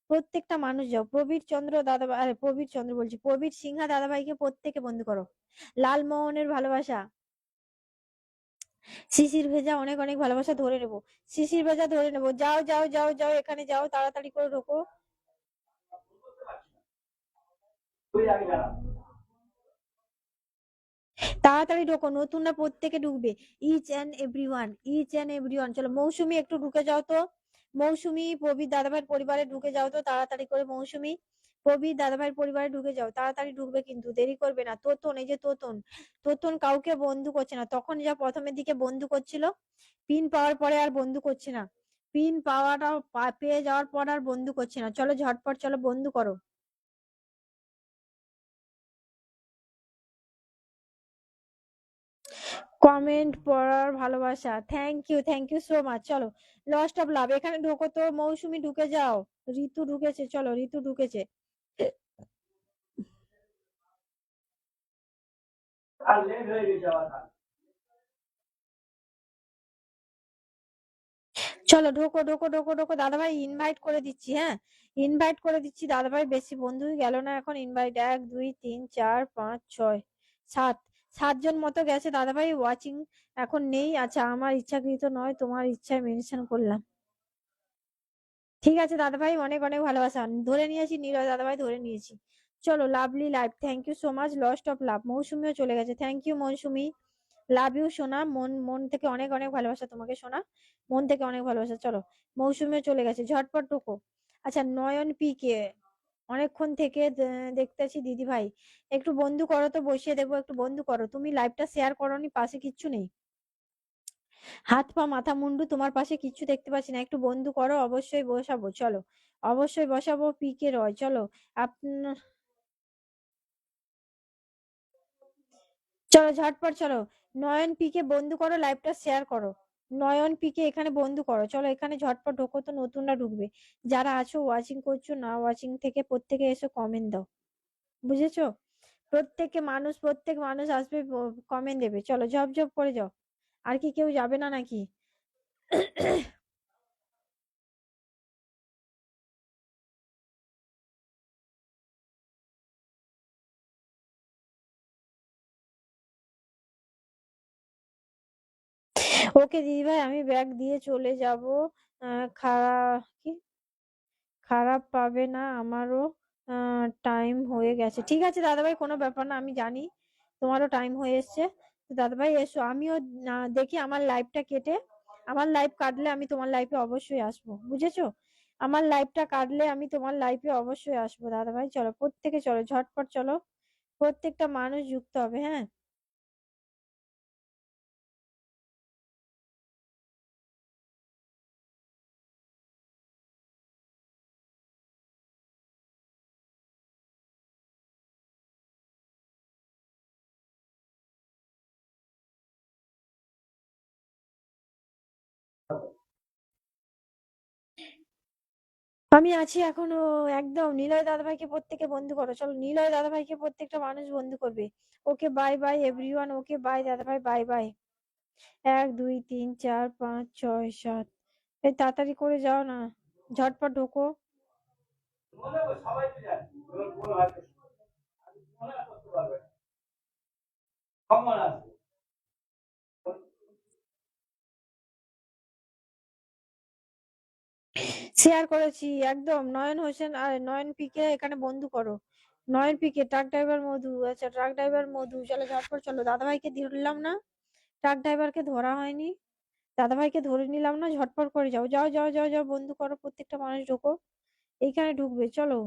প্রত্যেকটা মানুষ যাও। প্রবীর চন্দ্র দাদা, আরে প্রবীর চন্দ্র বলছি, প্রবীর সিংহা দাদা ভাইকে প্রত্যেকে বন্ধু করো। লালমোহনের ভালোবাসা। শিশির ভেজা, অনেক অনেক ভালোবাসা, ধরে নেবো। শিশির ভেজা ধরে নেবো, যাও যাও যাও যাও, এখানে যাও, তাড়াতাড়ি করে ঢোকো। তাড়াতাড়ি ঢোকো, নতুনরা প্রত্যেকে ঢুকবে। Each and everyone, each and everyone. চলো মৌসুমী একটু ঢুকে যাও তো। মৌসুমী প্রবীর দাদাভাইয়ের পরিবারে ঢুকে যাও তো তাড়াতাড়ি করে। মৌসুমী প্রবীর দাদাভাইয়ের পরিবারে ঢুকে যাও, তাড়াতাড়ি ঢুকবে কিন্তু, দেরি করবে না। তোতন, এই যে তোতন, তোতন কাউকে বন্ধু করছে না, তখন যা প্রথমের দিকে বন্ধু করছিল, পিন পাওয়ার পরে আর বন্ধু করছে না। পিন পাওয়াটা পেয়ে যাওয়ার পর আর বন্ধু করছে না। চলো ঝটপট চলো বন্ধু করো। কমেন্ট পড়ার ভালোবাসা, থ্যাংক ইউ সো মাচ। চলো লস্ট অফ লাভ, এখানে ঢোকো তো। মৌসুমী ঢুকে যাও। ঋতু ঢুকেছে, চলো ঋতু ঢুকেছে। চলো ঢোকো ঢোকো ঢোকো ঢোকো, দাদাভাই ইনভাইট করে দিচ্ছি, হ্যাঁ ইনভাইট করে দিচ্ছি। দাদাভাই বেশি বন্ধুই গেল না এখন, ইনভাইট 1 2 3 4 5 6 7, 7 জন মতো গেছে। দাদাভাই ওয়াচিং এখন নেই। আচ্ছা আমার ইচ্ছাকৃত নয়, তোমার ইচ্ছায় মেনশন করলাম। ঠিক আছে দাদাভাই, অনেক অনেক ভালোবাসা, ধরে নিয়েছি নীরজ দাদাভাই, ধরে নিয়েছি। চলো lovely life, thank you so much. Lost of love, মৌসুমীও চলে গেছে, thank you Mousumi. Love you সোনা, মন মন থেকে অনেক অনেক ভালোবাসা তোমাকে সোনা, মন থেকে অনেক ভালোবাসা। চলো মৌসুমীও চলে গেছে, ঝটপট ঢোকো। আচ্ছা নয়ন পি কে, অনেকক্ষণ থেকে দেখতেছি দিদি ভাই, একটু বন্ধু করো তো, বসিয়ে দেবো, একটু বন্ধু করো। তুমি লাইভটা শেয়ার করোনি, পাশে কিচ্ছু নেই, হাত পা মাথা মুন্ডু, তোমার পাশে কিচ্ছু দেখতে পাচ্ছি না, একটু বন্ধু করো। অবশ্যই বসাবো, চলো অবশ্যই বসাবো। পি কে রয়, চলো আপনার, চলো ঝটপট চলো। নয়ন পি কে বন্ধু করো, লাইভটা শেয়ার করো। নয়ন পিকে এখানে বন্ধু করো, চলো এখানে ঝটপট ঢোকো তো, নতুনরা ঢুকবে। যারা আছো ওয়াচিং করছো না ওয়াচিং থেকে প্রত্যেকে এসে কমেন্ট দাও, বুঝেছো? প্রত্যেক মানুষ আসবে, কমেন্ট দেবে, চলো ঝপ ঝপ করে যাও। আর কি কেউ যাবে না নাকি? ওকে দিদিভাই, আমি ব্যাগ দিয়ে চলে যাব। কি খারাপ পাবে না, আমারও টাইম হয়ে গেছে। ঠিক আছে দাদাভাই, কোনো ব্যাপার না, আমি জানি তোমারও টাইম হয়ে এসছে। তো দাদাভাই এসো, আমিও দেখি আমার লাইভটা কেটে, আমার লাইভ কাটলে আমি তোমার লাইভে অবশ্যই আসবো, বুঝেছো? আমার লাইভটা কাটলে আমি তোমার লাইভে অবশ্যই আসবো দাদাভাই। চলো প্রত্যেকে চলো ঝটপট চলো, প্রত্যেকটা মানুষ যুক্ত হবে, হ্যাঁ। আমি আছি এখনো, একদম। নিলয় দাদাভাইকে প্রত্যেকে বন্ধু করো, চলো নিলয় দাদাভাইকে প্রত্যেকটা মানুষ বন্ধু করবে। Okay bye bye everyone, okay bye দাদাভাই, বাই বাই। 1 2 3 4 5 6 7, এই তাড়াতাড়ি করে যাও না, ঝটপট ঢোকো। শেয়ার করেছি একদম। নয়ন হোসেন আর নয়ন পিকে এখানে বন্ধু করো। নয়ন পিকে ট্রাক ড্রাইভার মধু, আচ্ছা ট্রাক ড্রাইভার মধু, চলো ঝটপট চলো। দাদাভাইকে ধরলাম না, ট্রাক ড্রাইভারকে ধরা হয়নি, দাদাভাইকে ধরে নিলাম না, ঝটপট করে যাও যাও যাও যাও যাও, বন্ধু করো, প্রত্যেকটা মানুষ ঢোকো, এইখানে ঢুকবে, চলো।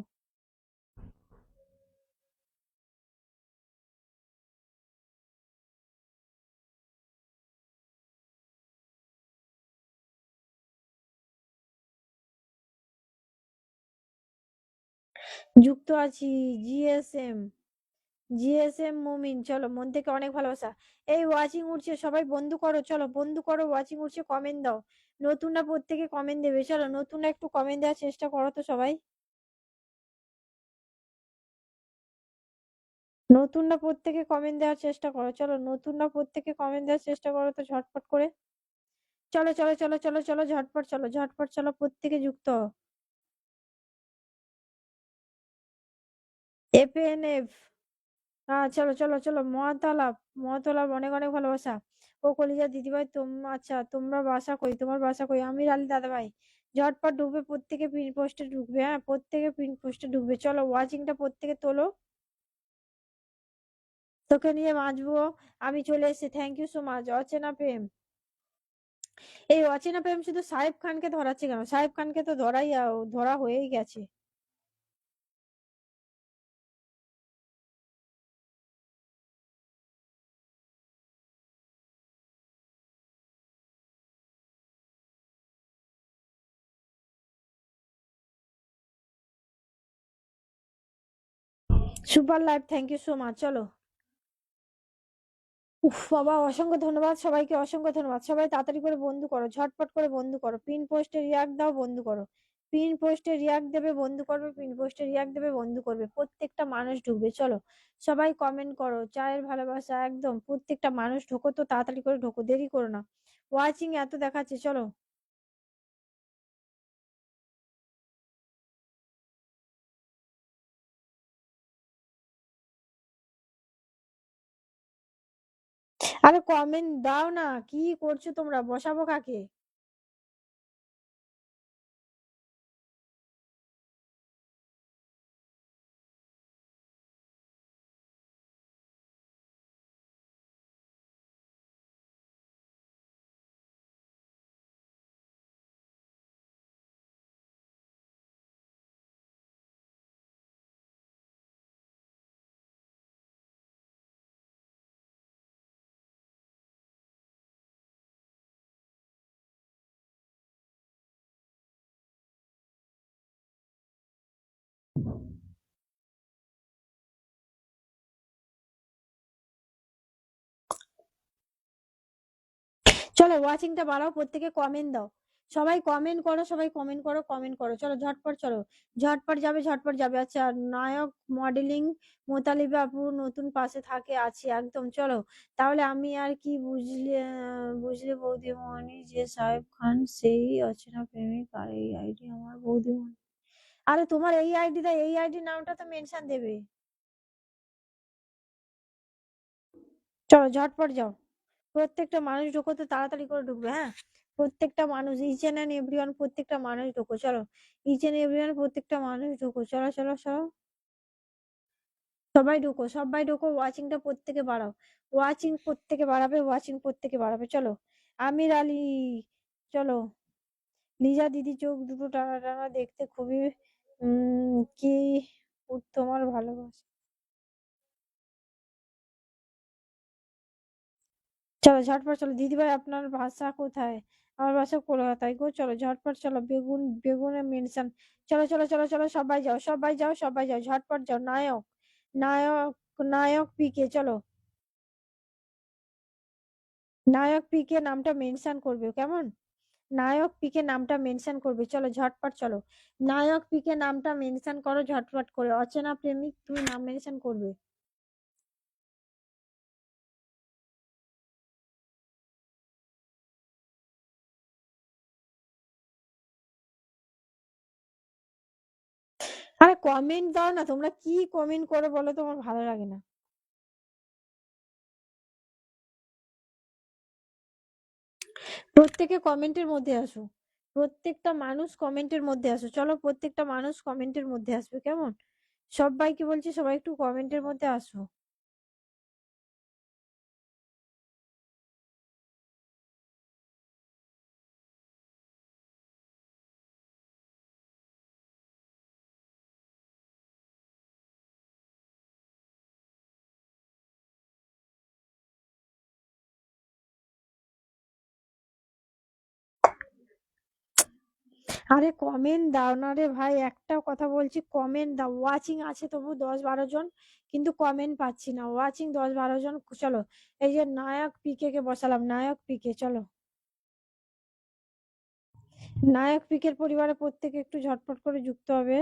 যুক্ত আছি। জিএসএম, জিএসএম মুমিন, চলো মন থেকে অনেক ভালোবাসা। এই ওয়াচিং উঠছে, সবাই বন্ধু করো, চলো বন্ধু করো, ওয়াচিং উঠছে, কমেন্ট দাও। নতুনরা প্রত্যেকে কমেন্ট দেবে, চলো নতুনরা একটু কমেন্ট দেওয়ার চেষ্টা করো তো সবাই। নতুনরা প্রত্যেকে কমেন্ট দেওয়ার চেষ্টা করো, চলো নতুনরা প্রত্যেকে কমেন্ট দেওয়ার চেষ্টা করো তো ঝটপট করে। চলো চলো চলো চলো চলো ঝটপট চলো, ঝটপট চলো, প্রত্যেকে যুক্ত হও। এফএনএফ, হ্যাঁ চলো চলো চলো। মহাতালাপ, মহাতালাপ অনেক অনেক ভালোবাসা। ও কলিজা দিদিভাই আচ্ছা তোমরা বাসা কই, তোমার বাসা কই? আমি আলী দাদাভাই। ঝটপট ঢুকবে, প্রত্যেকে পিন পোস্টে ঢুকবে, হ্যাঁ প্রত্যেকে পিন পোস্টে ঢুকবে, চলো ওয়াচিংটা প্রত্যেকে তোলো। তোকে নিয়ে বাঁচবো, আমি চলে এসেছি, থ্যাংক ইউ সো মাচ। অচেনা প্রেম, এই অচেনা প্রেম শুধু সাহেব খানকে ধরাচ্ছে কেন? সাহেব খানকে তো ধরা হয়েই গেছে। Super live, thank you so much, চলো। উফ বাবা, অসংখ্য ধন্যবাদ সবাইকে, অসংখ্য ধন্যবাদ। সবাই তাড়াতাড়ি করে বন্ধু করো, ঝটপট করে বন্ধু করো, পিন পোস্টে রিয়াক্ট দাও, বন্ধু করো। পিন পোস্টে রিয়াক্ট দেবে, বন্ধু করবে, পিন পোস্টে রিয়াক্ট দেবে, বন্ধু করবে, প্রত্যেকটা মানুষ ঢুকবে, চলো। সবাই কমেন্ট করো, চায়ের ভালোবাসা, একদম প্রত্যেকটা মানুষ ঢোকো তো, তাড়াতাড়ি করে ঢোকো, দেরি করো না। ওয়াচিং এত দেখাচ্ছে, চলো। আরে কমেন্ট দাও না, কি করছো তোমরা, বসাবো কাকে? চলো ওয়াচিংটা বাড়াও, প্রত্যেকে কমেন্ট দাও, সবাই কমেন্ট করো, সবাই কমেন্ট করো, কমেন্ট করো, চলো ঝটপট, চলো ঝটপট যাবে, ঝটপট যাবে। আচ্ছা, নায়ক মডেলিং মোতালিবা আপু নতুন পাশে থাকে, আছি একদম, চলো তাহলে। আমি আর কি বুঝলে, বুঝলে বৌদিমণি যে সাহেব খান সেই অচেনা প্রেমিক, আর এই আইডি আমার বৌদিমণি। আরে তোমার এই আইডিটা, এই আইডি নামটা তো মেনশন দেবে। চলো ঝটপট যাও, প্রত্যেকটা মানুষ ঢোকো তো, তাড়াতাড়ি করে ঢুকবে, হ্যাঁ। প্রত্যেকটা মানুষ, ইচ এন্ড এভরিওয়ান, প্রত্যেকটা মানুষ ঢোকো, চলো ইচ এন্ড এভরিওয়ান, প্রত্যেকটা মানুষ ঢোকো, চলো চলো চলো, সবাই ঢোকো, সবাই ঢোকো, ওয়াচিংটা প্রত্যেকে বাড়াও, ওয়াচিং প্রত্যেকে বাড়াবে, ওয়াচিং প্রত্যেকে বাড়াবে, চলো। আমির আলী, চলো। লিজা দিদি চোখ দুটো টানা টানা, দেখতে খুবই কি তোমার ভালোবাসা। চলো ঝটপট চলো, দিদিভাই আপনার বাসা কোথায়? আমার বাসা কলকাতায় গো, চলো ঝটপট চলো, বেগুন বেগুনে মেনশন। চলো চলো চলো চলো, সবাই যাও, সবাই যাও, সবাই যাও, ঝটপট যাও। নায়ক, নায়ক, নায়ক পিকে, চলো নায়ক পিকে নামটা মেনশন করবে, কেমন? নায়ক পিকে নামটা মেনশন করবে, চলো ঝটপট চলো, নায়ক পিকে নামটা মেনশন করো ঝটপট করে, অচেনা প্রেমিক তুমি নাম মেনশন করবে। আরে কমেন্ট দাও না, তোমরা কি কমেন্ট করো বলো তো, আমার ভালো লাগে না। প্রত্যেকে কমেন্টের মধ্যে আসো, প্রত্যেকটা মানুষ কমেন্টের মধ্যে আসো, চলো প্রত্যেকটা মানুষ কমেন্টের মধ্যে আসবে, কেমন? সবাইকে বলছি, সবাই একটু কমেন্টের মধ্যে আসো। আরে কমেন্ট দাও না রে ভাই, একটা কথা বলছি, কমেন্ট দাও। ওয়াচিং আছে তবু 10-12 জন, কিন্তু কমেন্ট পাচ্ছি না। ওয়াচিং 10-12 জন, চলো। এই যে নায়ক পিকে কে বসালাম, নায়ক পিকে, চলো। নায়ক পিকের পরিবারে প্রত্যেকে একটু ঝটপট করে যুক্ত হবে।